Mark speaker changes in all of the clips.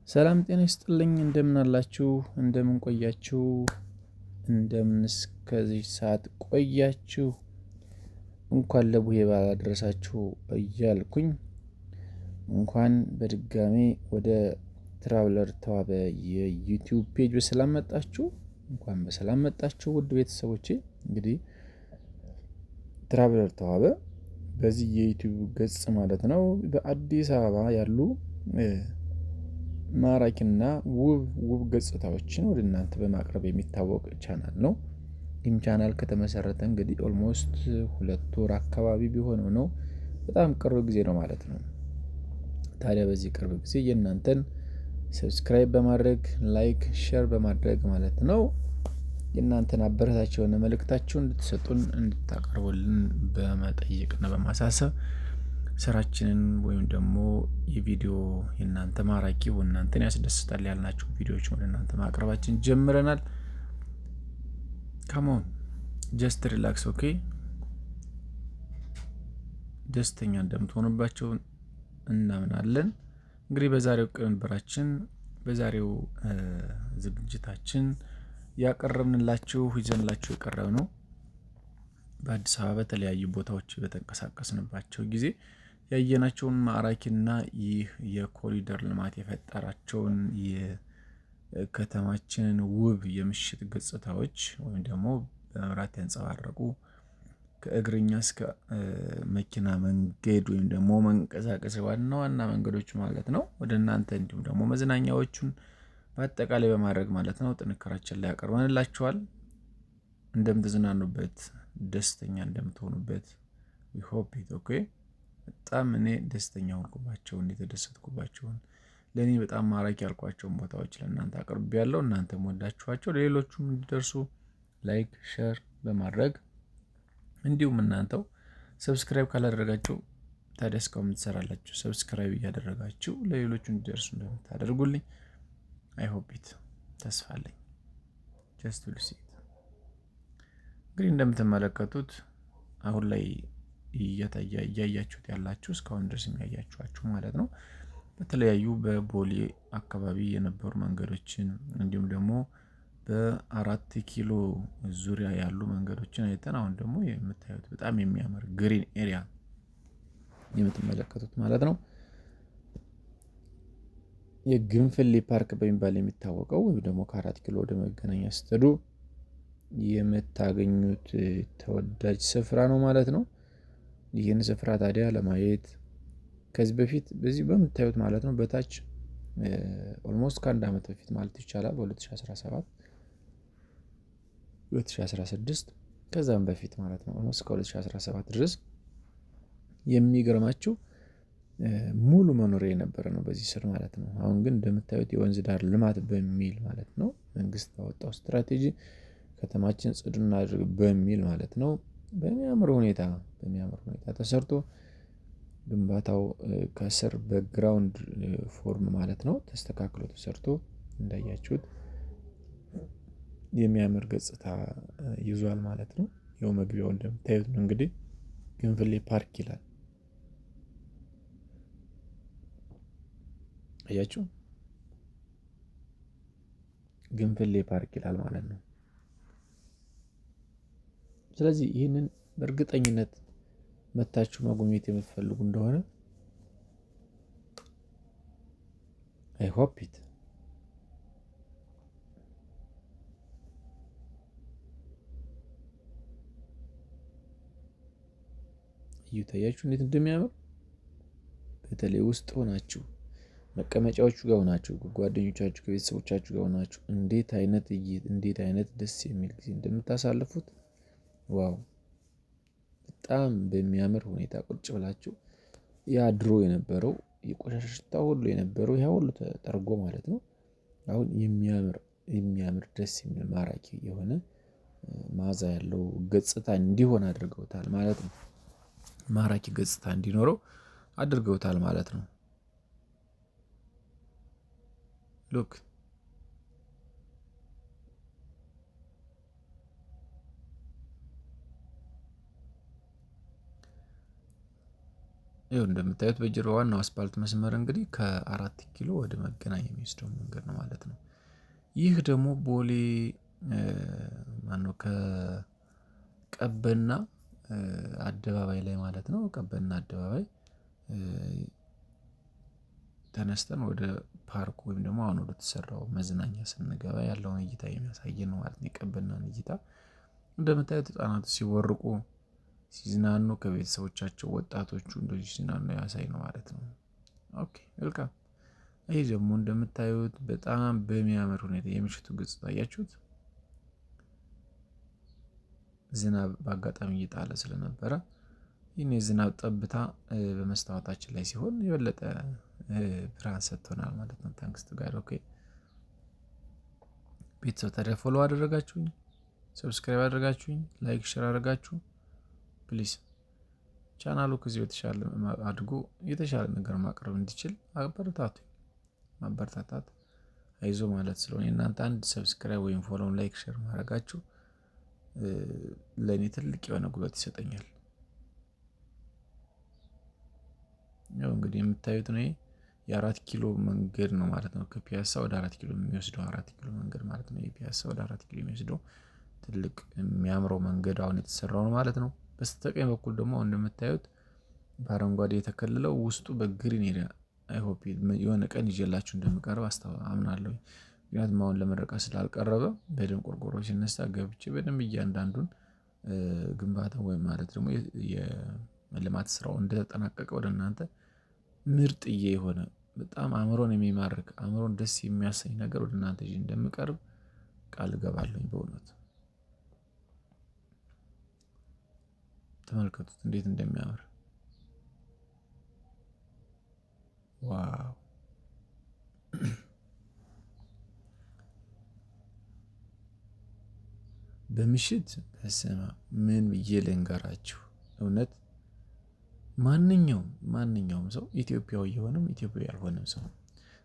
Speaker 1: ሰላም ጤና ይስጥልኝ እንደምን አላችሁ እንደምን ቆያችሁ እንደምንስ ከዚህ ሰዓት ቆያችሁ እንኳን ለቡሄ በዓል አደረሳችሁ እያልኩኝ እንኳን በድጋሚ ወደ ትራቭለር ተዋበ የዩቲዩብ ፔጅ በሰላም መጣችሁ። እንኳን በሰላም መጣችሁ ውድ ቤተሰቦቼ። እንግዲህ ትራቭለር ተዋበ በዚህ የዩቲዩብ ገጽ ማለት ነው በአዲስ አበባ ያሉ ማራኪና ውብ ገጽታዎችን ወደ እናንተ በማቅረብ የሚታወቅ ቻናል ነው። ይህም ቻናል ከተመሰረተ እንግዲህ ኦልሞስት 2 ወር አካባቢ ቢሆነው ነው። በጣም ቅርብ ጊዜ ነው ማለት ነው። ታዲያ በዚህ ቅርብ ጊዜ የእናንተን ሰብስክራይብ በማድረግ ላይክ ሼር በማድረግ ማለት ነው የእናንተን አበረታች የሆነ መልእክታችሁን እንድትሰጡን እንድታቀርቡልን በመጠየቅና በማሳሰብ ስራችንን ወይም ደግሞ የቪዲዮ የእናንተ ማራኪ እናንተን ያስደስታል ያልናችሁ ቪዲዮዎች ወደ እናንተ ማቅረባችን ጀምረናል። ካም ኦን ጀስት ሪላክስ ኦኬ። ደስተኛ እንደምትሆኑባቸው እናምናለን። እንግዲህ በዛሬው ቅንብራችን በዛሬው ዝግጅታችን ያቀረብንላችሁ ይዘንላችሁ የቀረብነው በአዲስ አበባ በተለያዩ ቦታዎች በተንቀሳቀስንባቸው ጊዜ ያየናቸውን ማራኪና ይህ የኮሪደር ልማት የፈጠራቸውን የከተማችንን ውብ የምሽት ገጽታዎች ወይም ደግሞ በመብራት ያንጸባረቁ ከእግረኛ እስከ መኪና መንገድ ወይም ደግሞ መንቀሳቀስ ዋና ዋና መንገዶች ማለት ነው ወደ እናንተ እንዲሁም ደግሞ መዝናኛዎቹን በአጠቃላይ በማድረግ ማለት ነው ጥንካሬያችን ላይ አቀርበንላችኋል። እንደምትዝናኑበት ደስተኛ እንደምትሆኑበት we hope it okay። በጣም እኔ ደስተኛ ሆንኩባቸው እንደተደሰትኩባቸው ለኔ በጣም ማራኪ ያልኳቸውን ቦታዎች ለእናንተ አቅርቤያለሁ። እናንተም ወዳችኋቸው ለሌሎቹም እንዲደርሱ ላይክ ሼር በማድረግ እንዲሁም እናንተው ሰብስክራይብ ካላደረጋችሁ ታዲያ እስካሁን ትሰራላችሁ ሰብስክራይብ እያደረጋችሁ ለሌሎቹ እንዲደርሱ እንደምታደርጉልኝ I hope it ተስፋ አለኝ። just to see it። እንግዲህ እንደምትመለከቱት አሁን ላይ እያያችሁት ያላችሁ እስካሁን ድረስ የሚያያችኋችሁ ማለት ነው በተለያዩ በቦሌ አካባቢ የነበሩ መንገዶችን እንዲሁም ደግሞ በ4 ኪሎ ዙሪያ ያሉ መንገዶችን አይተን አሁን ደግሞ የምታዩት በጣም የሚያምር ግሪን ኤሪያ የምትመለከቱት ማለት ነው የግንፍሌ ፓርክ በሚባል የሚታወቀው ወይ ደግሞ ከ4 ኪሎ ወደ መገናኛ ስትሄዱ የምታገኙት ተወዳጅ ስፍራ ነው ማለት ነው። ይህን ስፍራ ታዲያ ለማየት ከዚህ በፊት በዚህ በምታዩት ማለት ነው በታች ኦልሞስት ከአንድ አመት በፊት ማለት ይቻላል በ2017 2016 ከዛም በፊት ማለት ነው ኦልሞስት ከ2017 ድረስ የሚገርማችሁ ሙሉ መኖሪያ የነበረ ነው በዚህ ስር ማለት ነው። አሁን ግን እንደምታዩት የወንዝ ዳር ልማት በሚል ማለት ነው መንግስት ባወጣው ስትራቴጂ ከተማችን ጽዱ እናድርግ በሚል ማለት ነው በሚያምር ሁኔታ ተሰርቶ ግንባታው ከስር በግራውንድ ፎርም ማለት ነው ተስተካክሎ ተሰርቶ እንዳያችሁት የሚያምር ገጽታ ይዟል ማለት ነው። ያው መግቢያው እንደምታዩት ነው እንግዲህ ግንፍሌ ፓርክ ይላል። አያችሁ ግንፍሌ ፓርክ ይላል ማለት ነው። ስለዚህ ይህንን በእርግጠኝነት መታችሁ መጎብኘት የምትፈልጉ እንደሆነ I hope it እዩታያችሁ እንዴት እንደሚያምር በተለይ ውስጥ ሆናችሁ መቀመጫዎቹ ጋር ሆናችሁ ጓደኞቻችሁ ከቤተሰቦቻችሁ ጋር ሆናችሁ እንዴት አይነት ደስ የሚል ጊዜ እንደምታሳልፉት ዋው በጣም በሚያምር ሁኔታ ቁጭ ብላችሁ ያ ድሮ የነበረው የቆሻሻ ሽታ ሁሉ የነበረው ያ ሁሉ ተጠርጎ ማለት ነው አሁን የሚያምር ደስ የሚል ማራኪ የሆነ መዓዛ ያለው ገጽታ እንዲሆን አድርገውታል ማለት ነው። ማራኪ ገጽታ እንዲኖረው አድርገውታል ማለት ነው። ሉክ ይኸው እንደምታዩት በጀርባ ዋናው አስፓልት መስመር እንግዲህ ከ4 ኪሎ ወደ መገናኛ የሚወስደው መንገድ ነው ማለት ነው። ይህ ደግሞ ቦሌ ማነው ከቀበና አደባባይ ላይ ማለት ነው። ቀበና አደባባይ ተነስተን ወደ ፓርክ ወይም ደግሞ አሁን ወደ ተሰራው መዝናኛ ስንገባ ያለውን እይታ የሚያሳየን ነው ማለት ነው። የቀበናን እይታ እንደምታዩት ህፃናት ሲቦርቁ ሲዝናኑ ከቤተሰቦቻቸው ወጣቶቹ እንደዚህ ሲዝናኑ ያሳይ ነው ማለት ነው። ኦኬ መልካም። ይሄ ደግሞ እንደምታዩት በጣም በሚያምር ሁኔታ የምሽቱ ገጽታ አያችሁት። ዝናብ በአጋጣሚ እየጣለ ስለነበረ ይህን የዝናብ ጠብታ በመስታወታችን ላይ ሲሆን የበለጠ ብርሃን ሰጥቶናል ማለት ነው። ታንክስ ቱ ጋድ። ኦኬ ቤተሰብ ታዲያ ፎሎ አደረጋችሁኝ፣ ሰብስክራይብ አደረጋችሁኝ፣ ላይክ ሼር አደረጋችሁ ፕሊዝ ቻናሉ ከዚህ በተሻለ አድጎ የተሻለ ነገር ማቅረብ እንዲችል አበረታቱኝ። ማበረታታት አይዞ ማለት ስለሆነ እናንተ አንድ ሰብስክራይብ ወይም ፎሎውን ላይክ ሼር ማድረጋችሁ ለእኔ ትልቅ የሆነ ጉልበት ይሰጠኛል። ያው እንግዲህ የምታዩት ነው የ4 ኪሎ መንገድ ነው ማለት ነው። ከፒያሳ ወደ 4 ኪሎ የሚወስደው 4 ኪሎ መንገድ ማለት ነው። የፒያሳ ወደ 4 ኪሎ የሚወስደው ትልቅ የሚያምረው መንገድ አሁን የተሰራው ነው ማለት ነው። በስተቀኝ በኩል ደግሞ እንደምታዩት በአረንጓዴ የተከለለው ውስጡ በግሪን ኤሪያ አይ ሆፕ የሆነ ቀን ይዤላችሁ እንደምቀርብ አምናለሁ። ምክንያቱም አሁን ለምረቃ ስላልቀረበ በደንብ ቆርቆሮ ሲነሳ ገብቼ በደንብ እያንዳንዱን ግንባታ ወይም ማለት ደግሞ የልማት ስራው እንደተጠናቀቀ ወደ እናንተ ምርጥዬ የሆነ በጣም አእምሮን የሚማርክ አእምሮን ደስ የሚያሰኝ ነገር ወደ እናንተ ይዤ እንደምቀርብ ቃል እገባለሁኝ። በእውነት ተመልከቱት እንዴት እንደሚያምር ዋው! በምሽት በስመ አብ ምን ብዬ ልንገራችሁ? እውነት ማንኛውም ሰው ኢትዮጵያዊ የሆነም ኢትዮጵያዊ ያልሆነም ሰው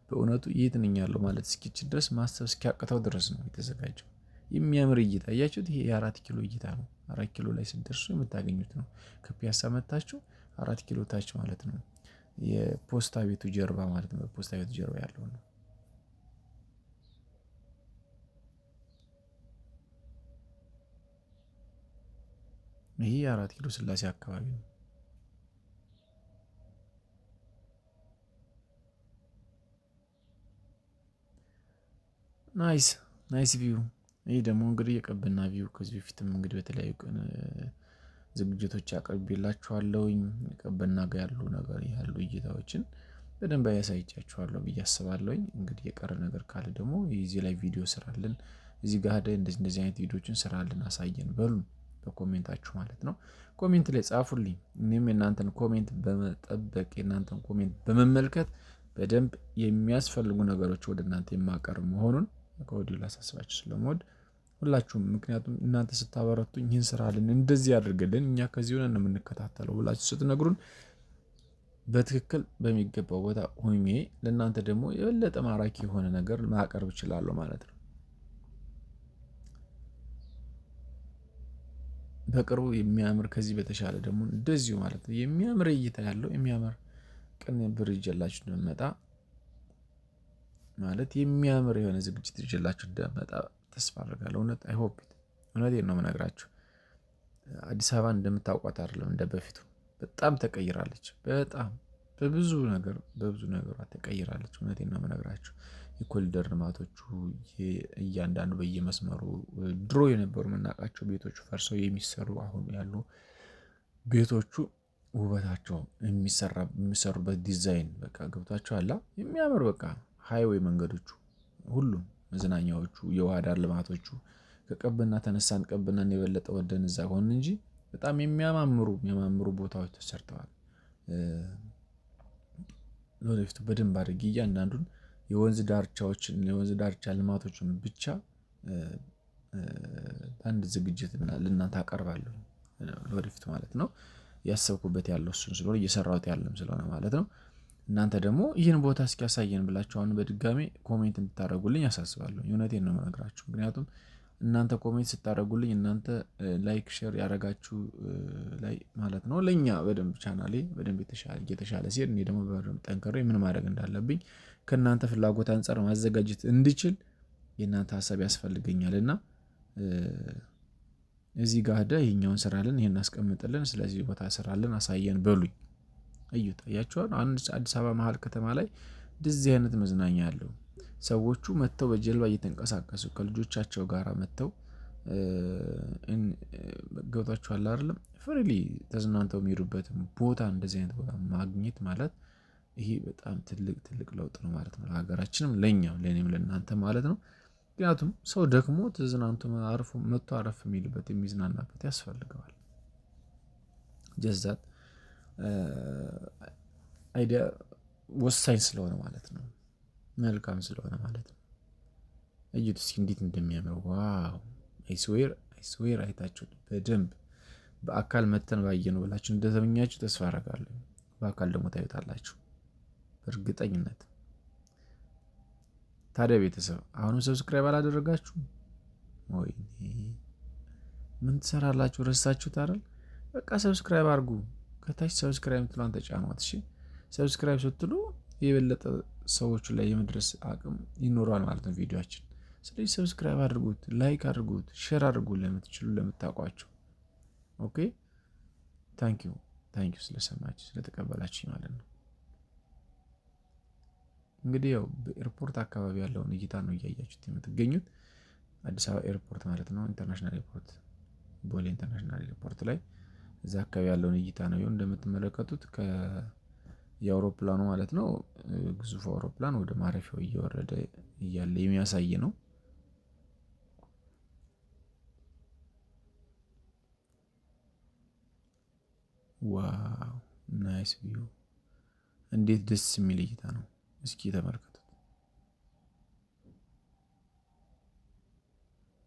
Speaker 1: በእውነቱ የት ነኝ ያለው ማለት እስኪችል ድረስ ማሰብ እስኪያቅተው ድረስ ነው የተዘጋጀው። የሚያምር እይታ አያችሁት? ይሄ የ4 ኪሎ እይታ ነው። 4 ኪሎ ላይ ስትደርሱ የምታገኙት ነው። ከፒያሳ መታችሁ 4 ኪሎ ታች ማለት ነው። የፖስታ ቤቱ ጀርባ ማለት ነው። በፖስታ ቤቱ ጀርባ ያለው ነው። ይሄ 4 ኪሎ ስላሴ አካባቢ ነው። ናይስ ቪው። ይህ ደግሞ እንግዲህ የቀበና ቪው ከዚህ በፊትም እንግዲህ በተለያዩ ቀን ዝግጅቶች አቅርቤላችኋለሁኝ። ቀበና ጋር ያሉ ነገር ያሉ እይታዎችን በደንብ ያሳይቻችኋለሁ ብዬ አስባለሁኝ። እንግዲህ የቀረ ነገር ካለ ደግሞ እዚህ ላይ ቪዲዮ ስራልን፣ እዚህ ጋር ሄደህ እንደዚህ አይነት ቪዲዮዎችን ስራልን አሳየን በሉ በኮሜንታችሁ ማለት ነው። ኮሜንት ላይ ጻፉልኝ። እኔም የእናንተን ኮሜንት በመጠበቅ የእናንተን ኮሜንት በመመልከት በደንብ የሚያስፈልጉ ነገሮች ወደ እናንተ የማቀርብ መሆኑን ከወዲሁ ላሳስባችሁ ስለምወድ ሁላችሁም፣ ምክንያቱም እናንተ ስታበረቱኝ ይህን ስራልን እንደዚህ ያድርግልን እኛ ከዚህ ሆነን የምንከታተለው ብላችሁ ስትነግሩን በትክክል በሚገባው ቦታ ሆኜ ለእናንተ ደግሞ የበለጠ ማራኪ የሆነ ነገር ማቀርብ እችላለሁ ማለት ነው። በቅርቡ የሚያምር ከዚህ በተሻለ ደግሞ እንደዚሁ ማለት ነው የሚያምር እይታ ያለው የሚያምር ቀን ብር ይዤላችሁ እንደምመጣ ማለት የሚያምር የሆነ ዝግጅት ይዤላችሁ እንደምመጣ ተስፋ አደርጋለሁ። እውነት አይ ሆፕ እውነቴን ነው የምነግራችሁ። አዲስ አበባ እንደምታውቋት አይደለም እንደ በፊቱ በጣም ተቀይራለች። በጣም በብዙ ነገሯ ተቀይራለች። እውነቴን ነው የምነግራችሁ። የኮሪደር ልማቶቹ እያንዳንዱ በየመስመሩ ድሮ የነበሩ የምናውቃቸው ቤቶቹ ፈርሰው የሚሰሩ አሁን ያሉ ቤቶቹ ውበታቸው የሚሰሩበት ዲዛይን በቃ ገብቷቸዋል። የሚያምር በቃ ሃይዌይ መንገዶቹ ሁሉም መዝናኛዎቹ የውሃ ዳር ልማቶቹ ከቀበና ተነሳን ቀበናን የበለጠ ወደን እዛ ሆን እንጂ በጣም የሚያማምሩ ቦታዎች ተሰርተዋል። ለወደፊቱ በደንብ አድርጌ እያንዳንዱን የወንዝ ዳርቻ ልማቶችን ብቻ አንድ ዝግጅት ለእናንተ አቀርባለሁ ለወደፊቱ ማለት ነው። ያሰብኩበት ያለው እሱን ስለሆነ እየሰራሁት ያለም ስለሆነ ማለት ነው። እናንተ ደግሞ ይህን ቦታ እስኪያሳየን ብላችሁ አሁን በድጋሚ ኮሜንት እንድታደርጉልኝ አሳስባለሁ። እውነቴን ነው የምነግራችሁ። ምክንያቱም እናንተ ኮሜንት ስታደርጉልኝ እናንተ ላይክ ሼር ያደረጋችሁ ላይ ማለት ነው ለእኛ በደንብ ቻናሌ በደንብ እየተሻለ ሲሄድ እኔ ደግሞ በደንብ ጠንክሬ ምን ማድረግ እንዳለብኝ ከእናንተ ፍላጎት አንፃር ማዘጋጀት እንድችል የእናንተ ሀሳብ ያስፈልገኛል። እና እዚህ ጋር ሄደህ ይሄኛውን ስራልን ይሄን አስቀምጥልን ስለዚህ ቦታ ስራልን አሳየን በሉኝ። እዩት አያችኋል አዲስ አበባ መሃል ከተማ ላይ እንደዚህ አይነት መዝናኛ አለው። ሰዎቹ መጥተው በጀልባ እየተንቀሳቀሱ ከልጆቻቸው ጋር መጥተው ገብቷችኋል አይደለም ፍሪሊ ተዝናንተው የሚሄዱበትን ቦታ እንደዚህ አይነት ቦታ ማግኘት ማለት ይሄ በጣም ትልቅ ለውጥ ነው ማለት ነው። ለሀገራችንም ለኛም ለኔም ለእናንተ ማለት ነው። ምክንያቱም ሰው ደክሞ ተዝናንቶ አርፎ መጥቶ አረፍ የሚልበት የሚዝናናበት ያስፈልገዋል። ጀስት አይዲያ ወሳኝ ስለሆነ ማለት ነው። መልካም ስለሆነ ማለት ነው። እዩት እስኪ እንዴት እንደሚያምር ዋው! አይስዌር አይታችሁት በደንብ በአካል መተን ባየነው ብላችሁ እንደተመኛችሁ ተስፋ አደርጋለሁ። በአካል ደግሞ ታዩታላችሁ በእርግጠኝነት። ታዲያ ቤተሰብ አሁንም ሰብስክራይብ አላደረጋችሁም? ወይኔ ምን ትሰራላችሁ? ረሳችሁት አይደል? በቃ ሰብስክራይብ አድርጉ። ከታች ሰብስክራይብ የምትለዋን ተጫኗት። እሺ ሰብስክራይብ ስትሉ የበለጠ ሰዎቹ ላይ የመድረስ አቅም ይኖረዋል ማለት ነው ቪዲዮአችን። ስለዚህ ሰብስክራይብ አድርጉት፣ ላይክ አድርጉት፣ ሼር አድርጉት ለምትችሉ ለምታውቋቸው። ኦኬ ታንኪዩ ስለሰማችሁ ስለተቀበላችሁ ማለት ነው። እንግዲህ ያው በኤርፖርት አካባቢ ያለውን እይታ ነው እያያችሁት የምትገኙት። አዲስ አበባ ኤርፖርት ማለት ነው ኢንተርናሽናል ኤርፖርት ቦሌ ኢንተርናሽናል ኤርፖርት ላይ እዛ አካባቢ ያለውን እይታ ነው እንደምትመለከቱት የአውሮፕላኑ ማለት ነው ግዙፍ አውሮፕላን ወደ ማረፊያው እየወረደ እያለ የሚያሳይ ነው። ዋው ናይስ ቪው! እንዴት ደስ የሚል እይታ ነው! እስኪ ተመልከቱት።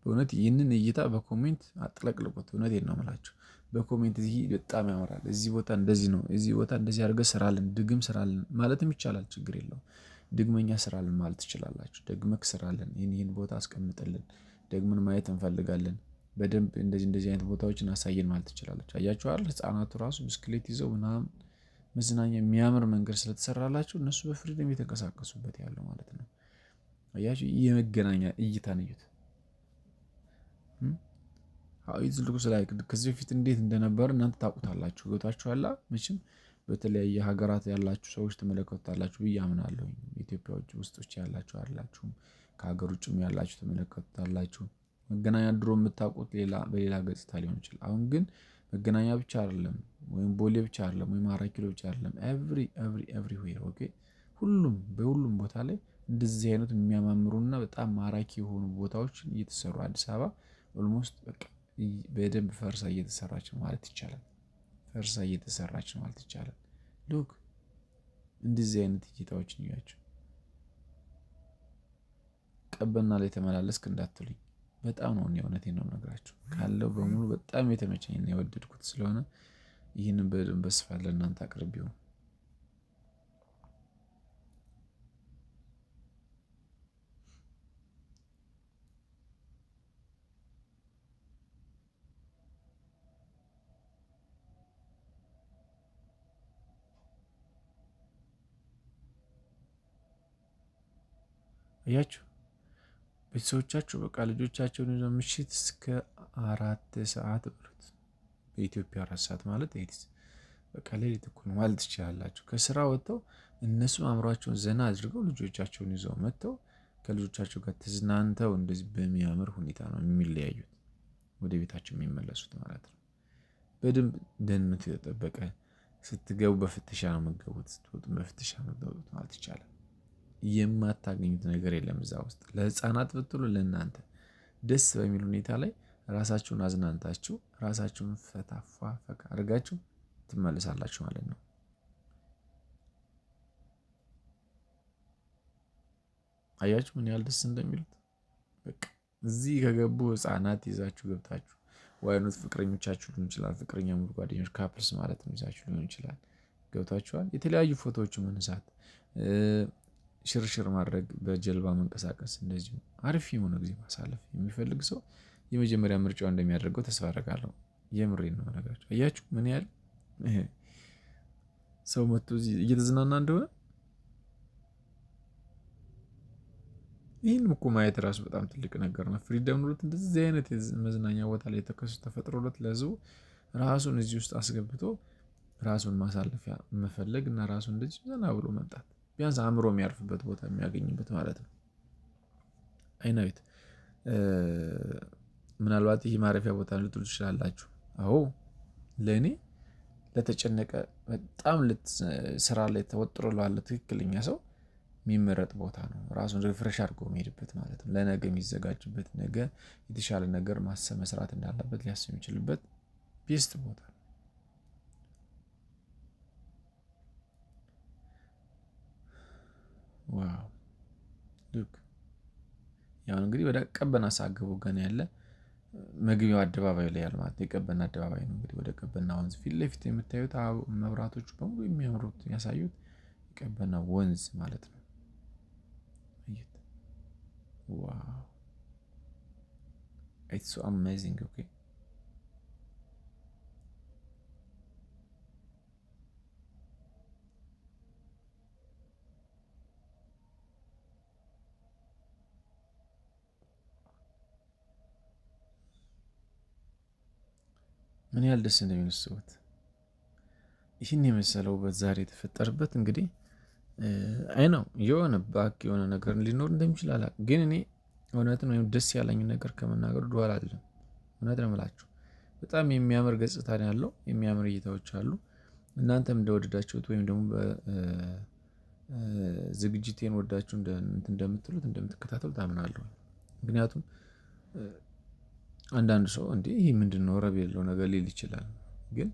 Speaker 1: በእውነት ይህንን እይታ በኮሜንት አጥለቅልቁት። እውነቴን ነው የምላችሁ። በኮሜንት ይህ በጣም ያምራል፣ እዚህ ቦታ እንደዚህ ነው፣ እዚህ ቦታ እንደዚህ አድርገህ ስራልን፣ ድግም ስራልን ማለትም ይቻላል። ችግር የለውም። ድግመኛ ስራልን ማለት ትችላላችሁ። ደግመክ ስራልን፣ ይህን ቦታ አስቀምጥልን፣ ደግመን ማየት እንፈልጋለን፣ በደንብ እንደዚህ አይነት ቦታዎችን አሳየን ማለት ትችላላችሁ። አያችሁ አይደል? ህፃናቱ ራሱ ብስክሌት ይዘው ምናምን መዝናኛ የሚያምር መንገድ ስለተሰራላቸው እነሱ በፍሪደም የተንቀሳቀሱበት ያለው ማለት ነው። አያችሁ የመገናኛ እይታን እዩት። ትልቁ ላይ ከዚህ በፊት እንዴት እንደነበር እናንተ ታውቁታላችሁ። ገብታችኋል መቼም በተለያየ ሀገራት ያላችሁ ሰዎች ትመለከቱታላችሁ ብዬ አምናለሁ። ኢትዮጵያ ውስጥ ያላችሁ አይደላችሁም፣ ከሀገር ውጭም ያላችሁ ትመለከቱታላችሁ። መገናኛ ድሮ የምታውቁት በሌላ ገጽታ ሊሆን ይችላል። አሁን ግን መገናኛ ብቻ አይደለም ወይም ቦሌ ብቻ አይደለም ወይም 4 ኪሎ ብቻ አይደለም ኤቭሪዌር ኦኬ። በሁሉም ቦታ ላይ እንደዚህ አይነት የሚያማምሩና በጣም ማራኪ የሆኑ ቦታዎችን እየተሰሩ አዲስ አበባ ኦልሞስት በቃ በደንብ ፈርሳ እየተሰራች ነው ማለት ይቻላል። ሉክ እንደዚህ አይነት እይታዎችን እያቸው። ቀበና ላይ ተመላለስክ እንዳትሉኝ፣ በጣም ነው እውነቴን ነው የምነግራችሁ። ካለው በሙሉ በጣም የተመቸኝና የወደድኩት ስለሆነ ይህንን በደንብ በስፋት ለእናንተ አቅርቤው። አያችሁ ቤተሰቦቻችሁ በቃ ልጆቻቸውን ይዘው ምሽት እስከ 4 ሰዓት ብሉት። በኢትዮጵያ 4 ሰዓት ማለት በቃ ሌሊት እኮ ነው ማለት ትችላላችሁ። ከስራ ወጥተው እነሱም አእምሯቸውን ዘና አድርገው ልጆቻቸውን ይዘው መጥተው ከልጆቻቸው ጋር ተዝናንተው እንደዚህ በሚያምር ሁኔታ ነው የሚለያዩት፣ ወደ ቤታቸው የሚመለሱት ማለት ነው። በደንብ ደህንነቱ የተጠበቀ ስትገቡ በፍተሻ ነው የምትገቡት፣ ስትወጡ በፍተሻ ነው የምትወጡት ማለት ይቻላል። የማታገኙት ነገር የለም እዛ ውስጥ። ለህፃናት ብትሉ ለእናንተ ደስ በሚል ሁኔታ ላይ ራሳችሁን አዝናንታችሁ ራሳችሁን ፈካ አድርጋችሁ ትመለሳላችሁ ማለት ነው። አያችሁ ምን ያህል ደስ እንደሚሉት። በቃ እዚህ ከገቡ ህፃናት ይዛችሁ ገብታችሁ ወይኑት ፍቅረኞቻችሁ ሊሆን ይችላል፣ ፍቅረኛ ሙሉ ጓደኞች ካፕልስ ማለት ነው ይዛችሁ ሊሆን ይችላል። ገብታችኋል። የተለያዩ ፎቶዎችን መነሳት ሽርሽር ማድረግ፣ በጀልባ መንቀሳቀስ፣ እንደዚሁ አሪፍ የሆነ ጊዜ ማሳለፍ የሚፈልግ ሰው የመጀመሪያ ምርጫው እንደሚያደርገው ተስፋ አደርጋለሁ። የምሬን ነው የምነግራችሁ። አያችሁ ምን ያህል ሰው መጥቶ እዚህ እየተዝናና እንደሆነ። ይህን እኮ ማየት ራሱ በጣም ትልቅ ነገር ነው። ፍሪደም ኑሮት እንደዚህ አይነት መዝናኛ ቦታ ላይ ተፈጥሮለት ለህዝቡ ራሱን እዚህ ውስጥ አስገብቶ ራሱን ማሳለፊያ መፈለግ እና ራሱን እንደዚህ ዘና ብሎ መምጣት፣ ቢያንስ አእምሮ የሚያርፍበት ቦታ የሚያገኝበት ማለት ነው። አይናዊት ምናልባት ይህ ማረፊያ ቦታ ልትሉ ትችላላችሁ። አዎ ለእኔ ለተጨነቀ በጣም ስራ ላይ ተወጥሮ ላለ ትክክለኛ ሰው የሚመረጥ ቦታ ነው። ራሱን ሪፍሬሽ አድርጎ የሚሄድበት ማለት ነው። ለነገ የሚዘጋጅበት፣ ነገ የተሻለ ነገር ማሰብ መስራት እንዳለበት ሊያስብ የሚችልበት ቤስት ቦታ ነው። ዋው ሉክ ያው እንግዲህ ወደ ቀበና ሳገቡ ገና ያለ መግቢያው አደባባይ ላይ ያለ ማለት የቀበና አደባባይ ነው። እንግዲህ ወደ ቀበና ወንዝ ፊት ለፊት የምታዩት መብራቶቹ በሙሉ የሚያምሩት ያሳዩት የቀበና ወንዝ ማለት ነው። ዋው ኢትስ ሶ አሜዚንግ። ኦኬ ምን ያህል ደስ እንደሚመስሉት ይህን የመሰለው ውበት ዛሬ የተፈጠረበት እንግዲህ አይ ነው የሆነ ባክ የሆነ ነገር ሊኖር እንደሚችል አላውቅም፣ ግን እኔ እውነትን ወይም ደስ ያለኝ ነገር ከመናገር ወደኋላ አይደለም። እውነት ነው የምላችሁ በጣም የሚያምር ገጽታ ነው ያለው፣ የሚያምር እይታዎች አሉ። እናንተም እንደወደዳችሁት ወይም ደግሞ ዝግጅቴን ወዳችሁ እንደምትሉት እንደምትከታተሉት አምናለሁ። ምክንያቱም አንዳንድ ሰው እንዴ ይህ ምንድነው ረብ የሌለው ነገር ሊል ይችላል። ግን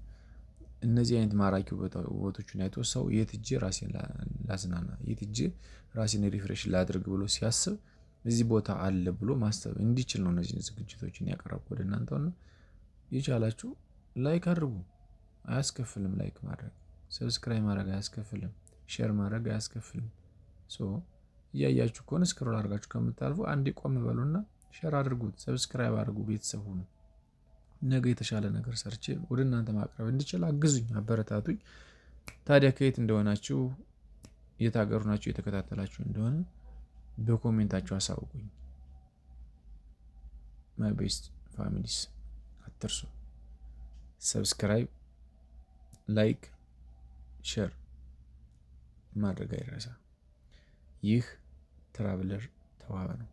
Speaker 1: እነዚህ አይነት ማራኪ ውበቶችን አይቶ ሰው የት ሄጄ ራሴን ላዝናና፣ የት ሄጄ ራሴን ሪፍሬሽ ላድርግ ብሎ ሲያስብ እዚህ ቦታ አለ ብሎ ማሰብ እንዲችል ነው እነዚህን ዝግጅቶችን ያቀረብኩ ወደ እናንተ ነው። የቻላችሁ ላይክ አድርጉ፣ አያስከፍልም። ላይክ ማድረግ፣ ሰብስክራይብ ማድረግ አያስከፍልም። ሼር ማድረግ አያስከፍልም። እያያችሁ ከሆነ ስክሮል አድርጋችሁ ከምታልፉ አንዴ ቆም በሉና ሼር አድርጉት፣ ሰብስክራይብ አድርጉ፣ ቤተሰብ ሁኑ። ነገ የተሻለ ነገር ሰርቼ ወደ እናንተ ማቅረብ እንድችል አግዙኝ፣ አበረታቱኝ። ታዲያ ከየት እንደሆናችሁ የት ሀገር ናችሁ የተከታተላችሁ እንደሆነ በኮሜንታችሁ አሳውቁኝ። ማይ ቤስት ፋሚሊስ አትርሱ። ሰብስክራይብ፣ ላይክ፣ ሼር ማድረግ አይረሳ። ይህ ትራቭለር ተዋበ ነው።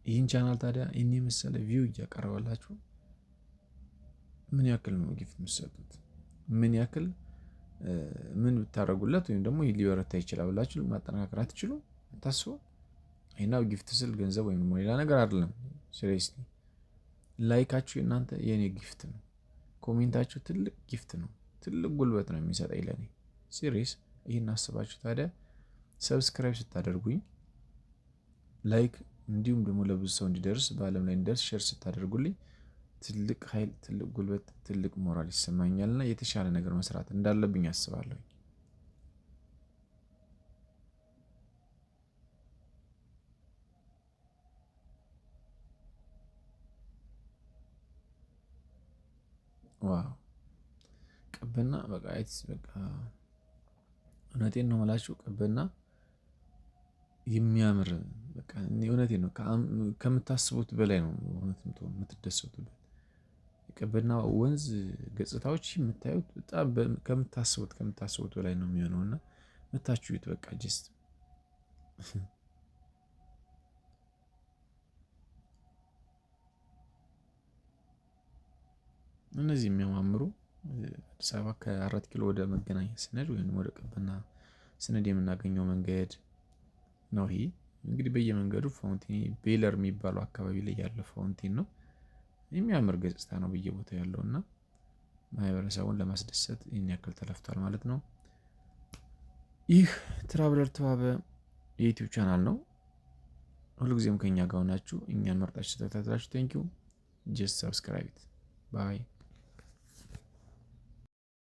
Speaker 1: ይህን ቻናል ታዲያ ይህን የመሰለ ቪው እያቀረበላችሁ ምን ያክል ነው ጊፍት የምትሰጡት? ምን ያክል ምን ብታደርጉለት ወይም ደግሞ ሊበረታ ይችላል ብላችሁ ማጠናከር አትችሉ? ታስቡ። አይናው ጊፍት ስል ገንዘብ ወይም ሌላ ነገር አይደለም። ሲሪየስሊ ላይካችሁ እናንተ የኔ ጊፍት ነው። ኮሜንታችሁ ትልቅ ጊፍት ነው። ትልቅ ጉልበት ነው የሚሰጠኝ ለኔ። ሲሪየስ ይህን አስባችሁ ታዲያ ሰብስክራይብ ስታደርጉኝ፣ ላይክ እንዲሁም ደግሞ ለብዙ ሰው እንዲደርስ በዓለም ላይ እንዲደርስ ሼር ስታደርጉልኝ ትልቅ ኃይል፣ ትልቅ ጉልበት፣ ትልቅ ሞራል ይሰማኛልና የተሻለ ነገር መስራት እንዳለብኝ አስባለሁ። ዋው ቀበና በቃ እውነቴን ነው የምላችሁ ቀበና የሚያምር በቃ እውነቴን ነው ከምታስቡት በላይ ነው የምትደሰቱበት። የቀበና ወንዝ ገጽታዎች የምታዩት በጣም ከምታስቡት በላይ ነው የሚሆነው እና መታችሁት በቃ ጀስት እነዚህ የሚያማምሩ አዲስ አበባ ከ4 ኪሎ ወደ መገናኛ ስነድ ወይም ወደ ቀበና ስነድ የምናገኘው መንገድ ነው። ይሄ እንግዲህ በየመንገዱ ፋውንቴን ቤለር የሚባለው አካባቢ ላይ ያለ ፋውንቴን ነው። የሚያምር ገጽታ ነው በየቦታው ያለው እና ማህበረሰቡን ለማስደሰት ይህን ያክል ተለፍቷል ማለት ነው። ይህ ትራቭለር ተዋበ የዩቲዩብ ቻናል ነው። ሁልጊዜም ከኛ ጋር ሆናችሁ እኛን መርጣችሁ ተከታተላችሁ ቴንኪው። ጀስት ሰብስክራይብ ባይ